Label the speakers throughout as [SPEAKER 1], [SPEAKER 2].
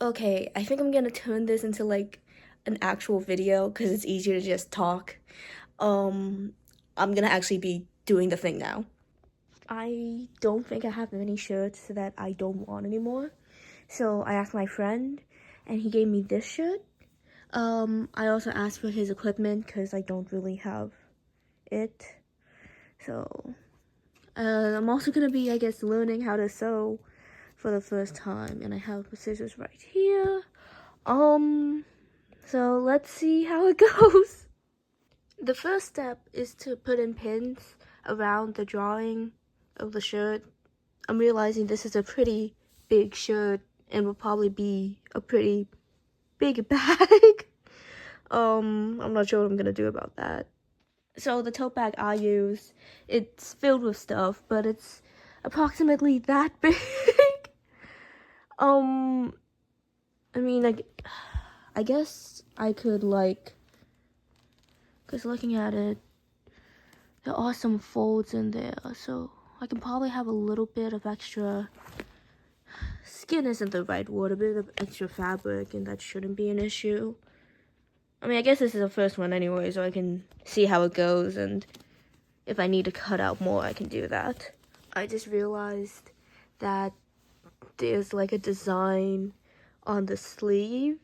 [SPEAKER 1] Okay, I think I'm gonna turn this into like an actual video because it's easier to just talk. Um, I'm gonna actually be doing the thing now. I don't think I have any shirts that I don't want anymore. So I asked my friend and he gave me this shirt. I also asked for his equipment because I don't really have it. So, I'm also gonna be, I guess, learning how to sew for the first time, and I have the scissors right here. Um, so let's see how it goes. The first step is to put in pins around the drawing of the shirt. I'm realizing this is a pretty big shirt and will probably be a pretty big bag. I'm not sure what I'm gonna do about that. So the tote bag I use, it's filled with stuff, but it's approximately that big. um, I mean, like, I guess I could cause looking at it, there are some folds in there, so I can probably have a little bit of extra. Skin isn't the right word, a bit of extra fabric, and that shouldn't be an issue. I mean, I guess this is the first one anyway, so I can see how it goes, and if I need to cut out more, I can do that. I just realized that there's like a design on the sleeve,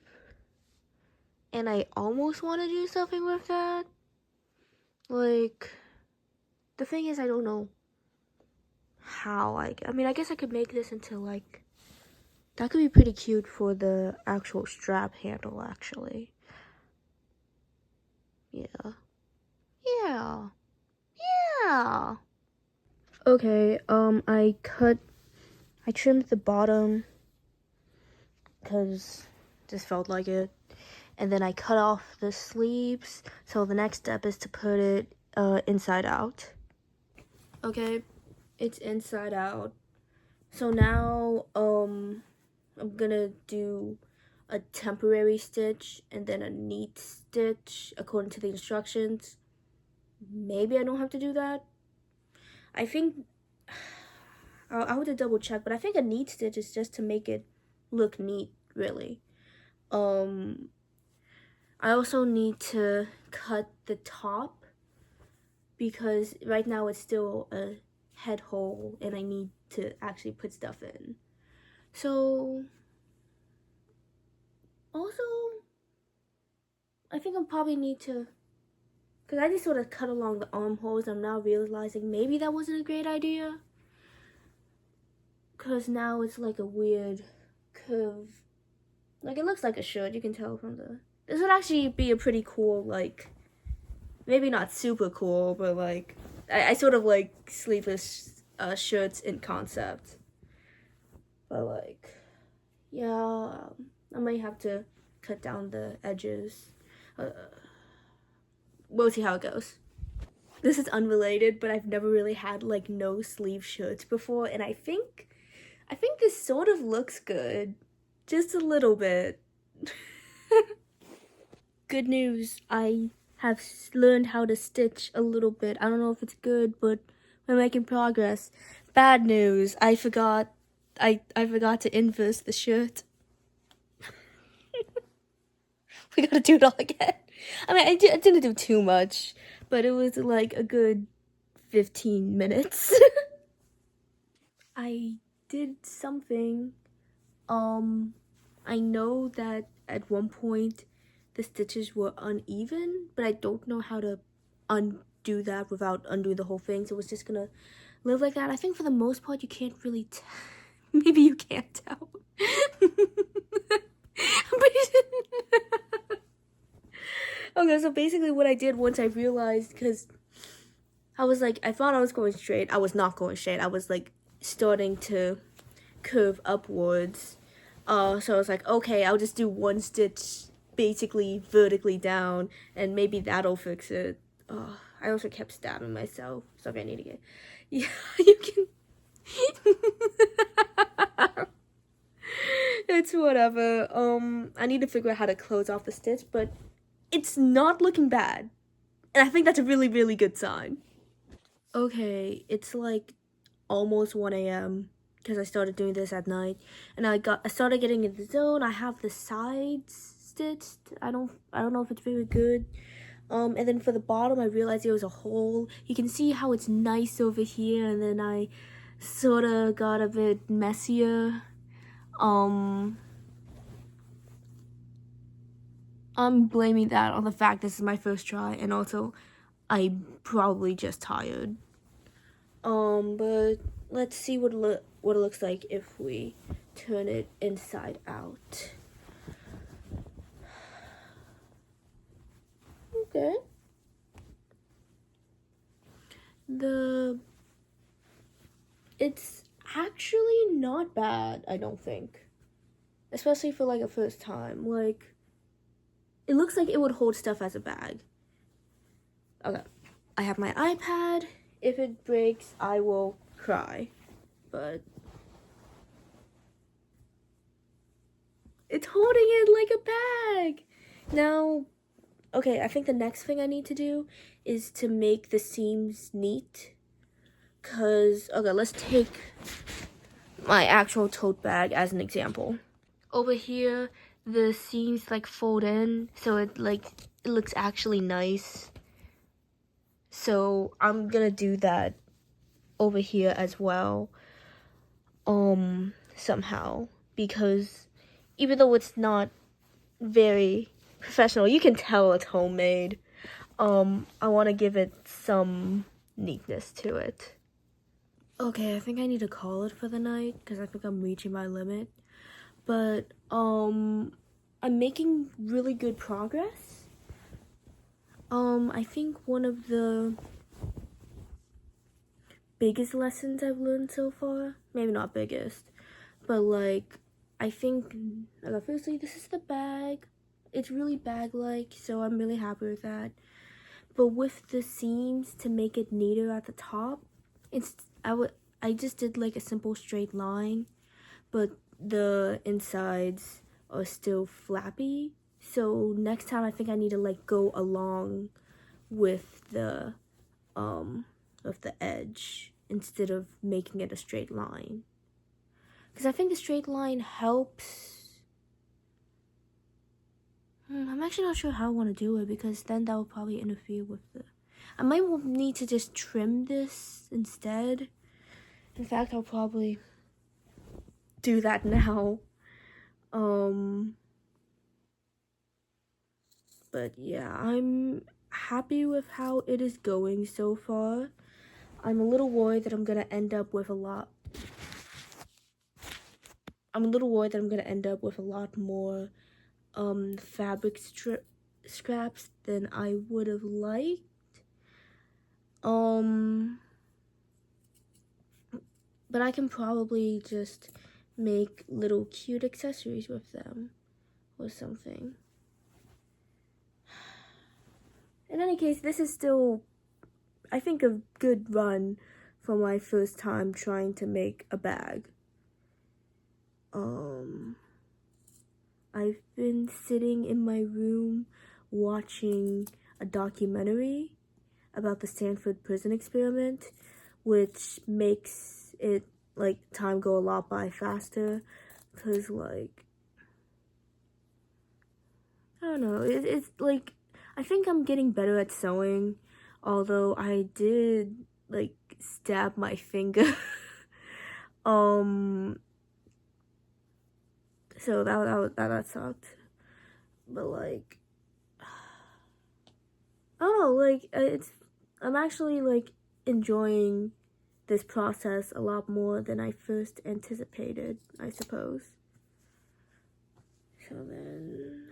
[SPEAKER 1] and I almost want to do something with that. Like, the thing is, I don't know how I mean, I guess I could make this into like, that could be pretty cute for the actual strap handle, actually. Yeah. Yeah. Yeah. Okay, I trimmed the bottom because just felt like it. And then I cut off the sleeves. So the next step is to put it inside out. Okay, it's inside out. So now I'm gonna do a temporary stitch and then a neat stitch according to the instructions. Maybe I don't have to do that. I think I'll have to double check, but I think a neat stitch is just to make it look neat, really. Um, I also need to cut the top because right now it's still a head hole and I need to actually put stuff in. So, also, I think I'll probably need to, because I just sort of cut along the armholes. I'm now realizing maybe that wasn't a great idea. Because now it's like a weird curve. Like, it looks like a shirt, you can tell from the... This would actually be a pretty cool, like, maybe not super cool, but like, I sort of like sleeveless shirts in concept. But like, yeah, I might have to cut down the edges. We'll see how it goes. This is unrelated, but I've never really had like no sleeve shirts before, and I think this sort of looks good, just a little bit. Good news, I have learned how to stitch a little bit. I don't know if it's good, but we're making progress. Bad news, I forgot to inverse the shirt. We gotta do it all again. I mean, I didn't do too much, but it was like a good 15 minutes. I did something. I know that at one point the stitches were uneven, but I don't know how to undo that without undoing the whole thing, so it's just gonna live like that. I think for the most part you can't really maybe you can't tell. Okay, so basically what I did once I realized, because I was like, I thought I was going straight. I was not going straight. I was like starting to curve upwards. So I was like, okay, I'll just do one stitch basically vertically down and maybe that'll fix it. I also kept stabbing myself. So if I need to get, yeah, you can. It's whatever. I need to figure out how to close off the stitch, but it's not looking bad. And I think that's a really, really good sign. Okay, it's like almost 1 a.m. because I started doing this at night, and I started getting in the zone. I have the sides stitched. I don't know if it's very good. And then for the bottom, I realized there was a hole. You can see how it's nice over here, and then I sort of got a bit messier. I'm blaming that on the fact this is my first try, and also I'm probably just tired. But let's see what it looks like if we turn it inside out. Okay. It's actually not bad, I don't think. Especially for like a first time. Like, it looks like it would hold stuff as a bag. Okay. I have my iPad. If it breaks, I will cry. But it's holding it like a bag. Now, okay, I think the next thing I need to do is to make the seams neat. Okay, let's take my actual tote bag as an example. Over here, the seams like fold in, so it looks actually nice. So I'm gonna do that over here as well, somehow, because even though it's not very professional, you can tell it's homemade. I want to give it some neatness to it. Okay, I think I need to call it for the night because I think I'm reaching my limit. But I'm making really good progress. I think one of the biggest lessons I've learned so far, maybe not biggest, but like I think, okay, firstly, this is the bag. It's really bag-like, so I'm really happy with that. But with the seams to make it neater at the top, I just did like a simple straight line, but the insides are still flappy. So next time I think I need to like go along with the edge instead of making it a straight line. Because I think the straight line helps. I'm actually not sure how I want to do it because then that would probably interfere with I might need to just trim this instead. In fact, I'll probably do that now. But yeah, I'm happy with how it is going so far. I'm a little worried that I'm gonna end up with a lot more fabric scraps than I would have liked. But I can probably just make little cute accessories with them or something. In any case, this is still, I think, a good run for my first time trying to make a bag. I've been sitting in my room watching a documentary about the Stanford prison experiment, which makes it like time go a lot by faster, because like I don't know, it's like I think I'm getting better at sewing, although I did like stab my finger. So that sucked, but like I don't know, like I'm actually like enjoying this process a lot more than I first anticipated, I suppose. So then,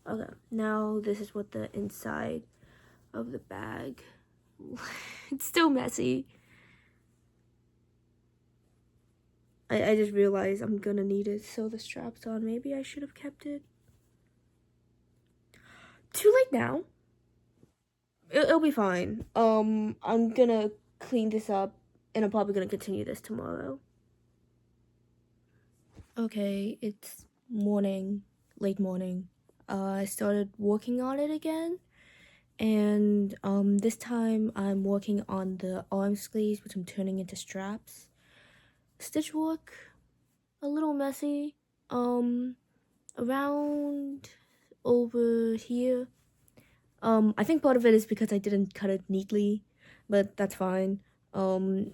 [SPEAKER 1] okay, now this is what the inside of the bag, it's still messy. I just realized I'm gonna need to sew the straps on. Maybe I should have kept it. Too late now. It'll be fine. I'm gonna clean this up, and I'm probably gonna continue this tomorrow. Okay, it's morning, late morning. I started working on it again, and this time I'm working on the arm sleeves, which I'm turning into straps. stitch work, a little messy. Around over here. I think part of it is because I didn't cut it neatly, but that's fine. And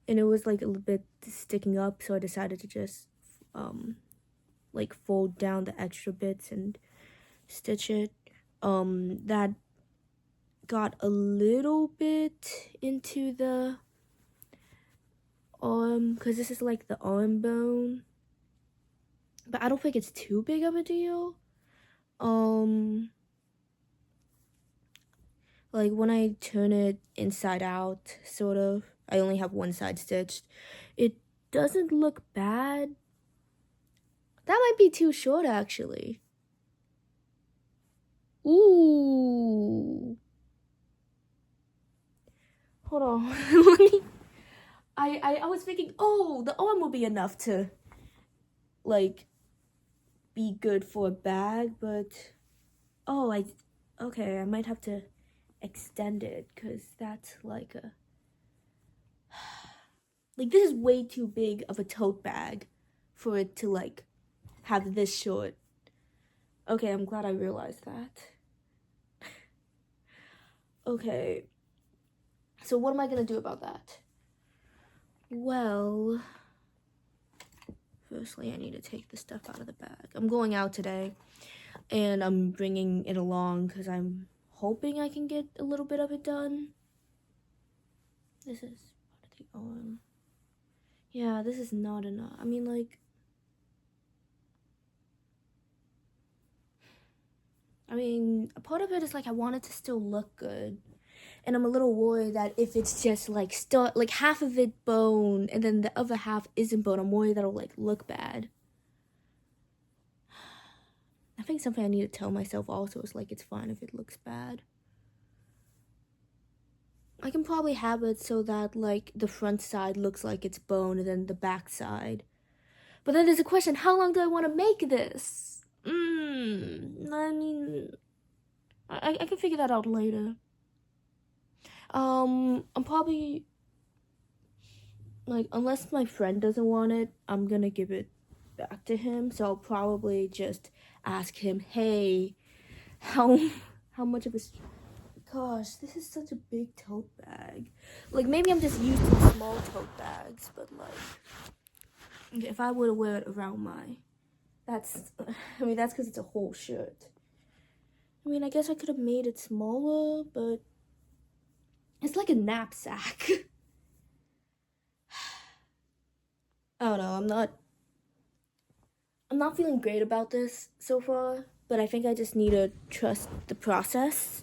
[SPEAKER 1] it was like a little bit sticking up, so I decided to just like fold down the extra bits and stitch it. That got a little bit into the arm, because this is like the arm bone, but I don't think it's too big of a deal. Like when I turn it inside out, sort of, I only have one side stitched, it doesn't look bad. That might be too short, actually. Ooh. Hold on. Let me. I was thinking, oh, the arm will be enough to, like, be good for a bag, but oh, okay, I might have to extend it, because that's like a, like, this is way too big of a tote bag for it to, like, have this short. Okay, I'm glad I realized that. Okay, so what am I gonna do about that? Well, firstly, I need to take the stuff out of the bag. I'm going out today, and I'm bringing it along because I'm hoping I can get a little bit of it done. This is part of the arm. Yeah, this is not enough. I mean, like, a part of it is like I want it to still look good. And I'm a little worried that if it's just like like half of it bone and then the other half isn't bone, I'm worried that'll like look bad. I think something I need to tell myself also is like it's fine if it looks bad. I can probably have it so that like the front side looks like it's bone and then the back side. But then there's a question, how long do I want to make this? I mean, I can figure that out later. I'm probably, like, unless my friend doesn't want it, I'm gonna give it back to him. So I'll probably just ask him, hey, how much of a, gosh, this is such a big tote bag. Like, maybe I'm just used to small tote bags, but like, if I were to wear it around that's because it's a whole shirt. I mean, I guess I could have made it smaller, but it's like a knapsack. I don't know, I'm not feeling great about this so far, but I think I just need to trust the process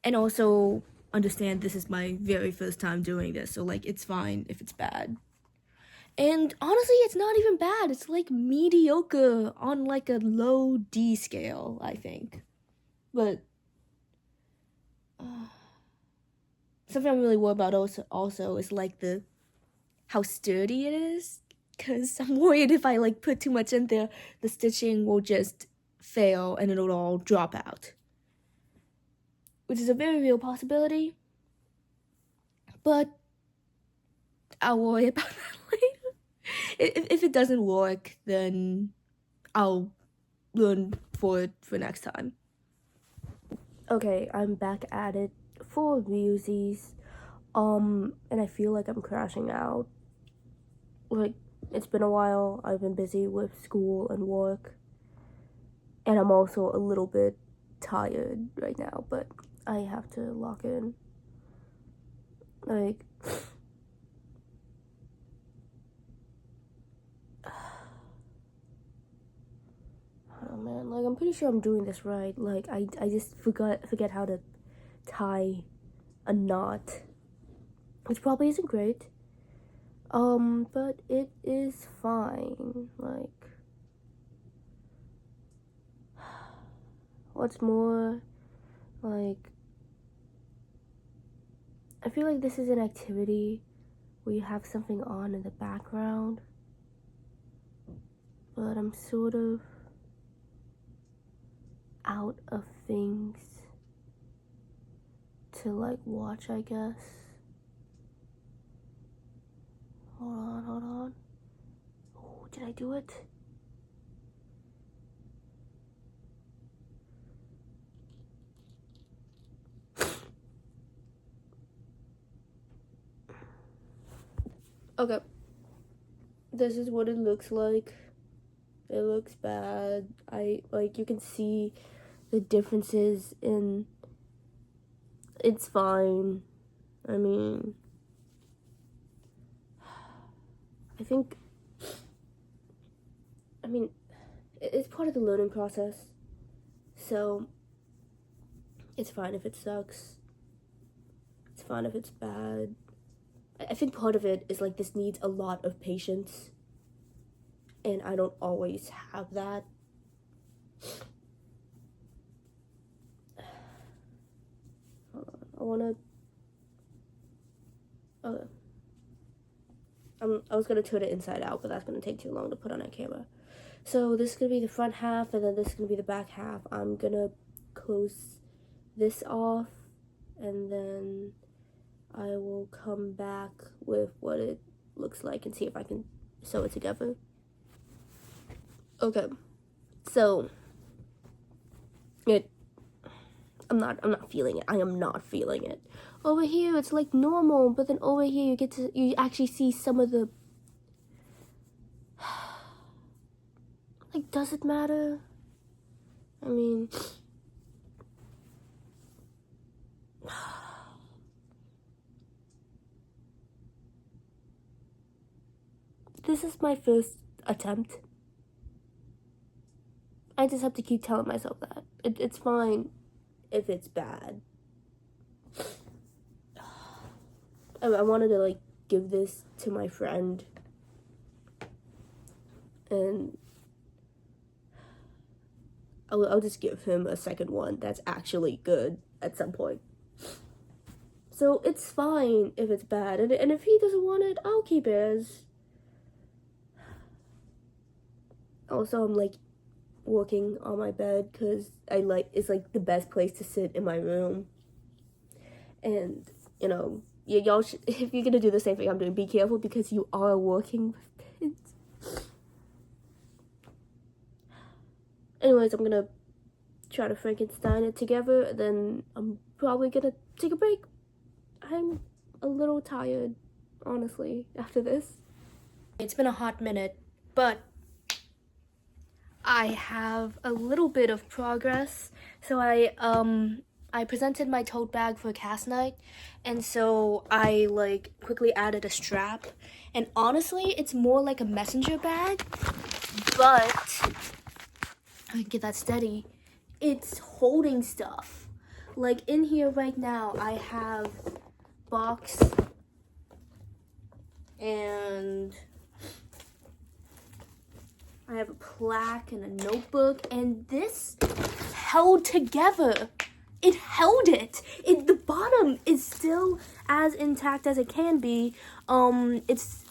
[SPEAKER 1] and also understand this is my very first time doing this, so like it's fine if it's bad. And honestly, it's not even bad. It's like mediocre on like a low D scale, I think. But something I'm really worried about also is like how sturdy it is. Because I'm worried if I like put too much in there, the stitching will just fail and it'll all drop out. Which is a very real possibility. But I'll worry about that later. If it doesn't work, then I'll learn for it for next time. Okay, I'm back at it for realsies. And I feel like I'm crashing out. Like, it's been a while. I've been busy with school and work. And I'm also a little bit tired right now, but I have to lock in. Like, oh man, like, I'm pretty sure I'm doing this right. Like, I just forget how to tie a knot, which probably isn't great. But it is fine. Like, what's more, like, I feel like this is an activity where you have something on in the background, but I'm sort of out of things to like watch, I guess. Hold on. Did I do it? Okay. This is what it looks like. It looks bad. You can see the differences in, it's fine. I mean, it's part of the learning process. So, it's fine if it sucks. It's fine if it's bad. I think part of it is like this needs a lot of patience. And I don't always have that. Hold on. I was gonna turn it inside out, but that's gonna take too long to put on that camera. So this is gonna be the front half, and then this is gonna be the back half. I'm gonna close this off, and then I will come back with what it looks like and see if I can sew it together. Okay, so I'm not feeling it. I am not feeling it. Over here, it's like normal, but then over here, you actually see some of the, like, does it matter? I mean, this is my first attempt. I just have to keep telling myself that. It's fine if it's bad. I wanted to, like, give this to my friend. And I'll just give him a second one that's actually good at some point. So it's fine if it's bad. And if he doesn't want it, I'll keep it as... Also, I'm, like, working on my bed because it's like the best place to sit in my room. And y'all should, if you're gonna do the same thing I'm doing, be careful because you are working with beds. Anyways, I'm gonna try to Frankenstein it together, then I'm probably gonna take a break. I'm a little tired, honestly, after this. It's been a hot minute, but I have a little bit of progress. So I presented my tote bag for cast night, and so I quickly added a strap. And honestly, it's more like a messenger bag, but I can get that steady. It's holding stuff. Like in here right now, I have box and I have a plaque and a notebook, and this held together. It held it. The bottom is still as intact as it can be. It's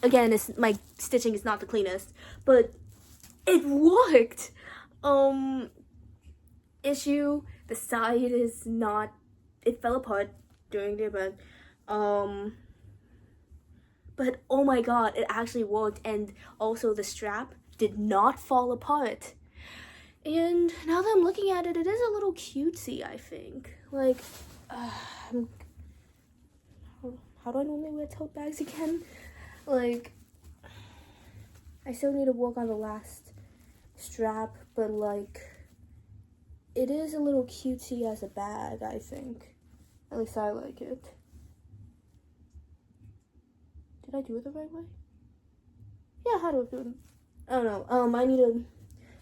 [SPEAKER 1] my stitching is not the cleanest, but it worked. Issue, the side is not, it fell apart during the event. But oh my god, it actually worked, and also the strap did not fall apart. And now that I'm looking at it, it is a little cutesy, I think. Like, how do I normally wear tote bags again? Like, I still need to work on the last strap, but it is a little cutesy as a bag, I think. At least I like it. Did I do it the right way? Yeah, how do I do it? I don't know. I need to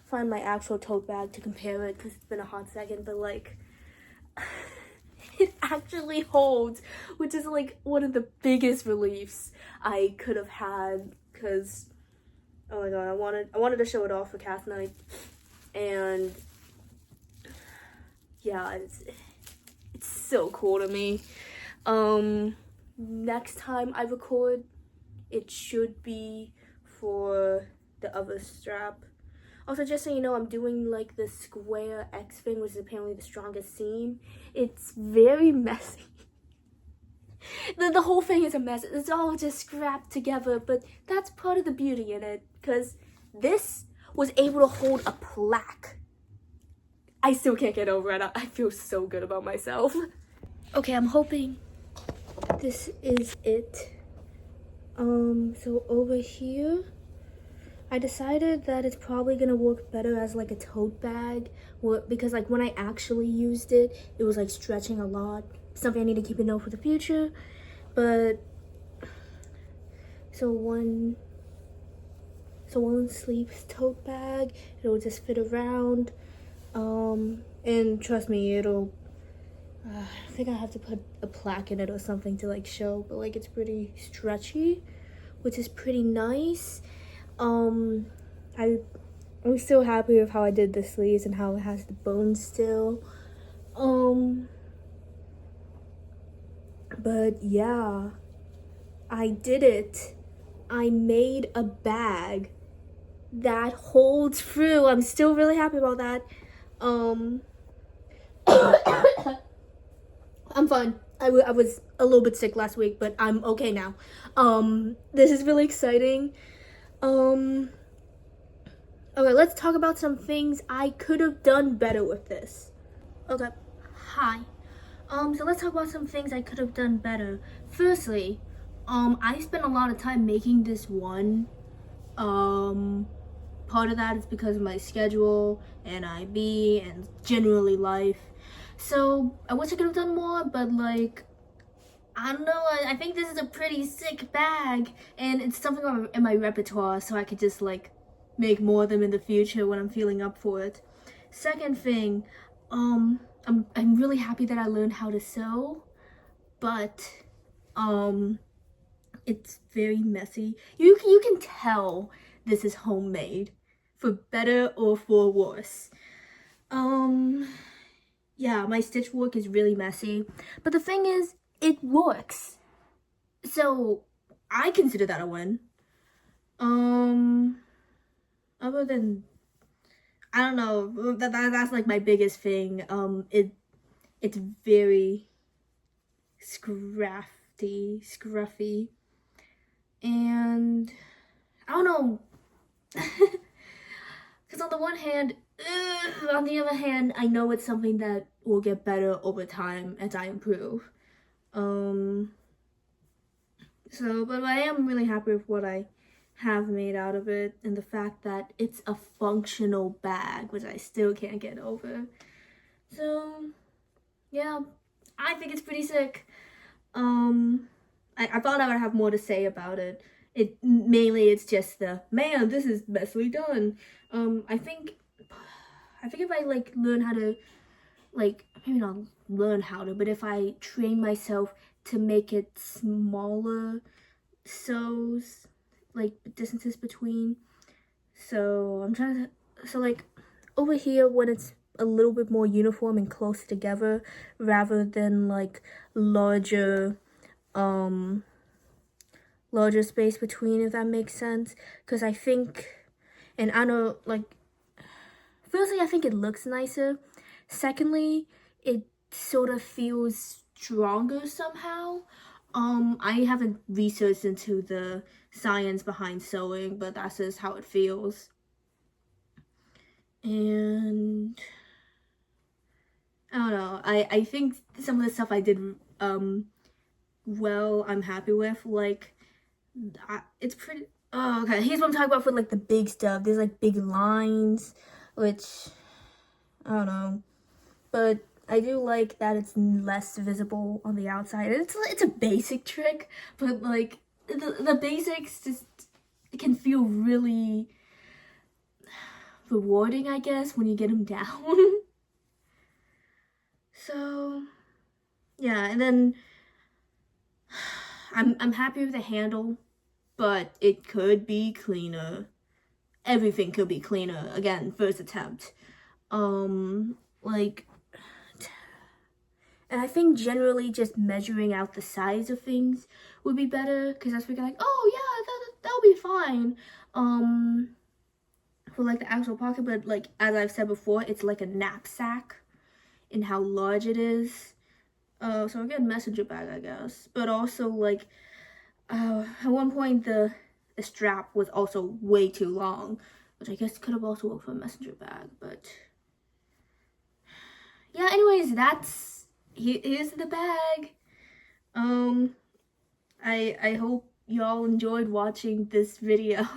[SPEAKER 1] find my actual tote bag to compare it because it's been a hot second, but it actually holds, which is one of the biggest reliefs I could have had, because oh my god, I wanted to show it off for cast night, and yeah, it's so cool to me. Next time I record, it should be for the other strap. Also, just so you know, I'm doing the square X thing, which is apparently the strongest seam. It's very messy. The whole thing is a mess. It's all just scrapped together, but that's part of the beauty in it, because this was able to hold a plaque. I still can't get over it. I feel so good about myself. Okay, I'm hoping this is it. So over here, I decided that it's probably gonna work better as like a tote bag, because like when I actually used it, it was like stretching a lot. Something I need to keep a note for the future. But so one sleeves tote bag, it'll just fit around. And trust me, it'll. I think I have to put a plaque in it or something to like show, but like it's pretty stretchy, which is pretty nice. I'm still happy with how I did the sleeves and how it has the bones still. But yeah, I did it. I made a bag that holds through. I'm still really happy about that. I'm fine. I was a little bit sick last week, but I'm okay now. This is really exciting. Okay, let's talk about some things I could have done better with this. Okay, hi. So let's talk about some things I could have done better. Firstly, I spent a lot of time making this one. Part of that is because of my schedule and IB and generally life. So I wish I could have done more, but like, I don't know, I think this is a pretty sick bag and it's something in my repertoire, so I could just like make more of them in the future when I'm feeling up for it. Second thing, I'm really happy that I learned how to sew, but it's very messy. You can tell this is homemade, for better or for worse. Yeah, my stitch work is really messy, but the thing is, it works. So I consider that a win. Other than, I don't know, that's like my biggest thing. It's very scruffy, and I don't know. Because on the one hand, on the other hand, I know it's something that will get better over time as I improve. But I am really happy with what I have made out of it, and the fact that it's a functional bag, which I still can't get over. So, yeah, I think it's pretty sick. I thought I would have more to say about it. It's just man, this is bestly done. I think if I like learn how to, like, maybe not learn how to, but if I train myself to make it smaller sews, like distances between. So I'm trying to, so like over here when it's a little bit more uniform and close together rather than like larger space between, if that makes sense. Because I think, and I know, like, firstly, I think it looks nicer. Secondly, it sort of feels stronger somehow. I haven't researched into the science behind sewing, but that's just how it feels. And I don't know, I think some of the stuff I did well, I'm happy with. Like, it's pretty, oh, okay, here's what I'm talking about for like the big stuff. There's like big lines, which I don't know, but I do like that it's less visible on the outside. It's a basic trick, but like the basics just can feel really rewarding, I guess, when you get them down. So yeah, and then I'm happy with the handle, but it could be cleaner. Everything could be cleaner. Again, first attempt. Like, and I think generally just measuring out the size of things would be better, because that's like, oh yeah, that'll be fine. For like the actual pocket, but like as I've said before, it's like a knapsack in how large it is. So again, messenger bag, I guess. But also like, at one point the strap was also way too long. which I guess could have also worked for a messenger bag, but yeah, anyways, here's the bag. I hope y'all enjoyed watching this video.